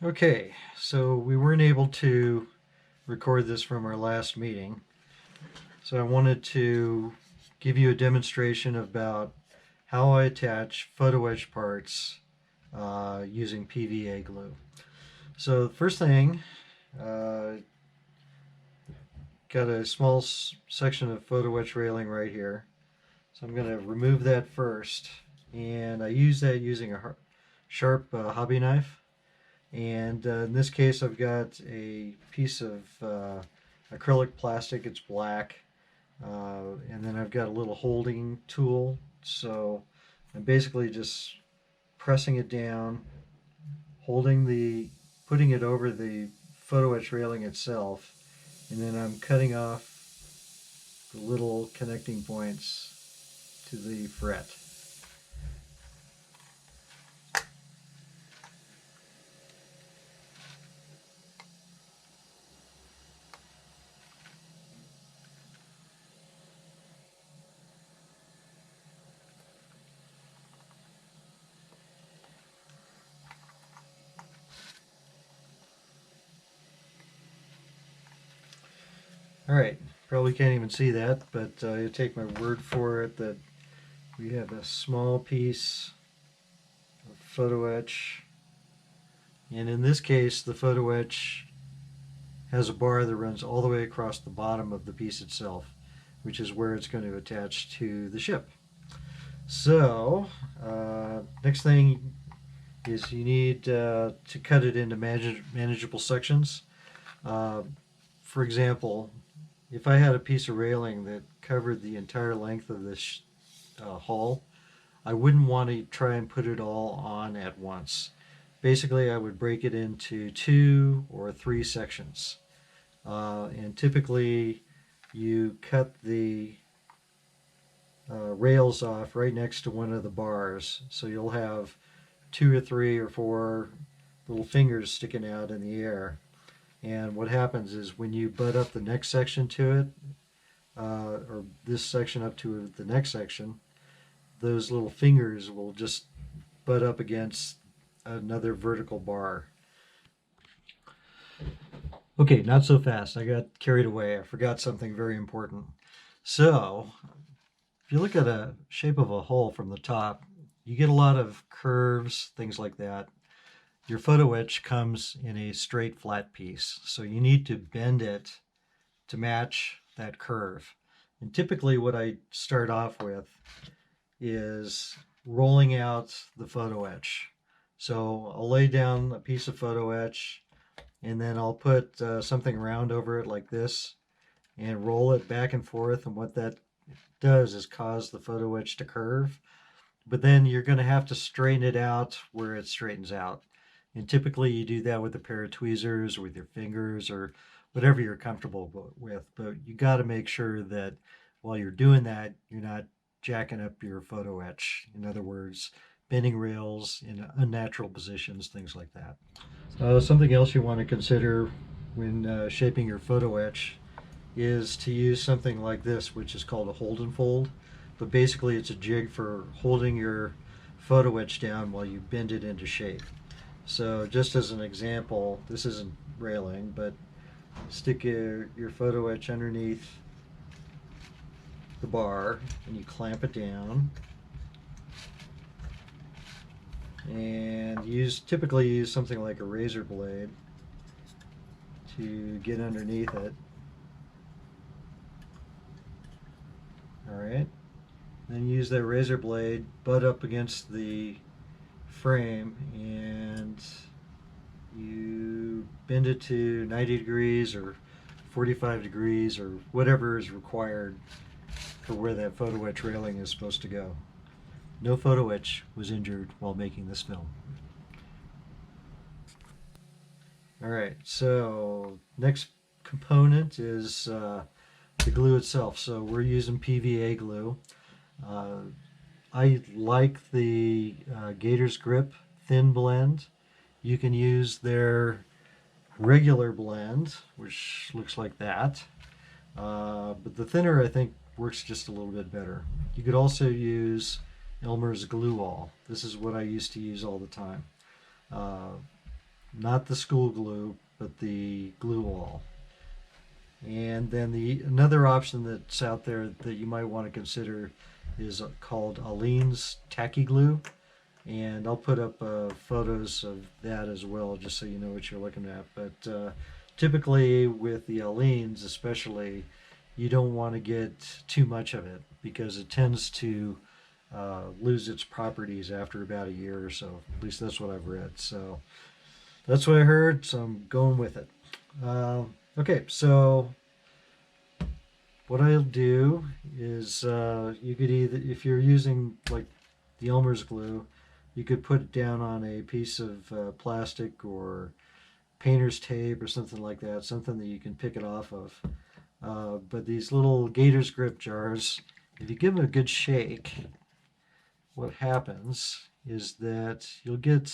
Okay, so we weren't able to record this from our last meeting, so I wanted to give you a demonstration about how I attach photo etch parts using PVA glue. So the first thing, uh, got a small section of photo etch railing right here, so I'm going to remove that first, and I use that using a sharp hobby knife. And in this case, I've got a piece of acrylic plastic. It's black. And then I've got a little holding tool. So I'm basically just pressing it down, putting it over the photo etch railing itself. And then I'm cutting off the little connecting points to the fret. All right, probably can't even see that, but you take my word for it that we have a small piece of photo etch, and in this case, the photo etch has a bar that runs all the way across the bottom of the piece itself, which is where it's going to attach to the ship. So, next thing is you need to cut it into manageable sections. For example, if I had a piece of railing that covered the entire length of this hull, I wouldn't want to try and put it all on at once. Basically, I would break it into 2 or 3 sections. And typically, you cut the rails off right next to one of the bars. So you'll have 2 or 3 or 4 little fingers sticking out in the air. And what happens is when you butt up the next section to it, or this section up to the next section, those little fingers will just butt up against another vertical bar. Okay, not so fast. I got carried away. I forgot something very important. So, if you look at a shape of a hull from the top, you get a lot of curves, things like that. Your photo etch comes in a straight flat piece, so you need to bend it to match that curve. And typically what I start off with is rolling out the photo etch. So I'll lay down a piece of photo etch, and then I'll put something round over it like this and roll it back and forth, and what that does is cause the photo etch to curve. But then you're going to have to straighten it out where it straightens out. And typically you do that with a pair of tweezers or with your fingers or whatever you're comfortable with. But you got to make sure that while you're doing that, you're not jacking up your photo etch. In other words, bending rails in unnatural positions, things like that. Something else you want to consider when shaping your photo etch is to use something like this, which is called a hold and fold. But basically it's a jig for holding your photo etch down while you bend it into shape. So just as an example, this isn't railing, but stick your photo etch underneath the bar and you clamp it down. And typically use something like a razor blade to get underneath it. Alright, then use that razor blade, butt up against the frame, and you bend it to 90 degrees or 45 degrees or whatever is required for where that photo etch railing is supposed to go. No photo etch was injured while making this film. Alright, so next component is the glue itself. So we're using PVA glue. I like the Gator's Grip thin blend. You can use their regular blend, which looks like that. But the thinner, I think, works just a little bit better. You could also use Elmer's Glue All. This is what I used to use all the time. not the school glue, but the glue wall. And then another option that's out there that you might want to consider is called Aleene's Tacky Glue. And I'll put up photos of that as well, just so you know what you're looking at. But typically with the Aleene's especially, you don't want to get too much of it because it tends to lose its properties after about a year or so. At least that's what I've read. So that's what I heard, so I'm going with it. Okay, so what I'll do is you could either, if you're using like the Elmer's glue, you could put it down on a piece of plastic or painter's tape or something like that, something that you can pick it off of. But these little Gator's Grip jars, if you give them a good shake, what happens is that you'll get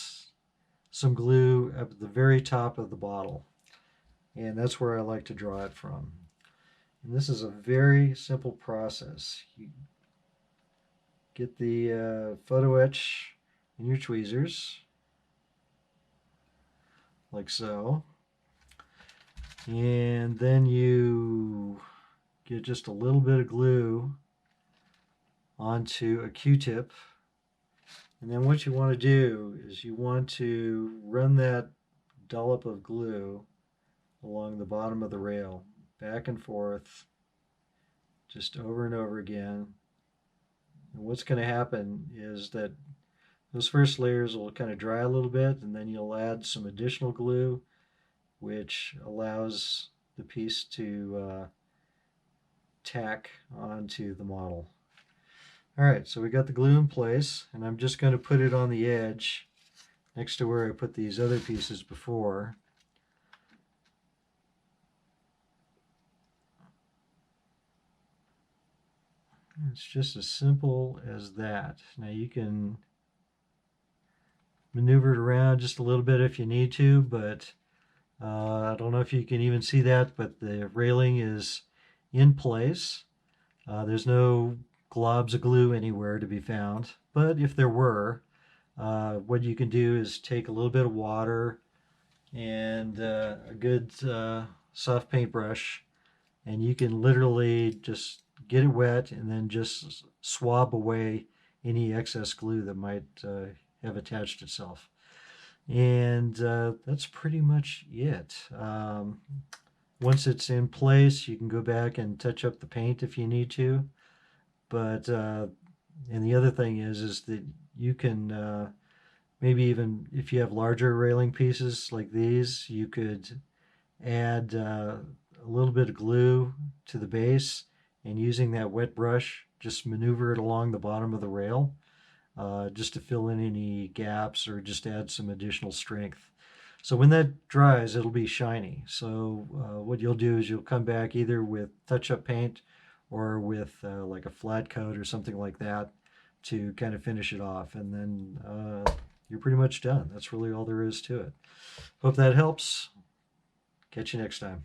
some glue at the very top of the bottle. And that's where I like to draw it from. And this is a very simple process. You get the photo etch in your tweezers, like so. And then you get just a little bit of glue onto a Q-tip. And then what you want to do is you want to run that dollop of glue along the bottom of the rail, back and forth, just over and over again. And what's going to happen is that those first layers will kind of dry a little bit, and then you'll add some additional glue, which allows the piece to tack onto the model. Alright, so we got the glue in place, and I'm just going to put it on the edge next to where I put these other pieces before. It's just as simple as that. Now you can maneuver it around just a little bit if you need to, but I don't know if you can even see that, but the railing is in place. There's no globs of glue anywhere to be found, but if there were, what you can do is take a little bit of water and a good soft paintbrush, and you can literally just get it wet and then just swab away any excess glue that might have attached itself. And that's pretty much it. Once it's in place, you can go back and touch up the paint if you need to. But and the other thing is that you can maybe even if you have larger railing pieces like these, you could add a little bit of glue to the base, and using that wet brush, just maneuver it along the bottom of the rail, just to fill in any gaps or just add some additional strength. So when that dries, it'll be shiny. So what you'll do is you'll come back either with touch-up paint or with like a flat coat or something like that to kind of finish it off, and then you're pretty much done. That's really all there is to it. Hope that helps. Catch you next time.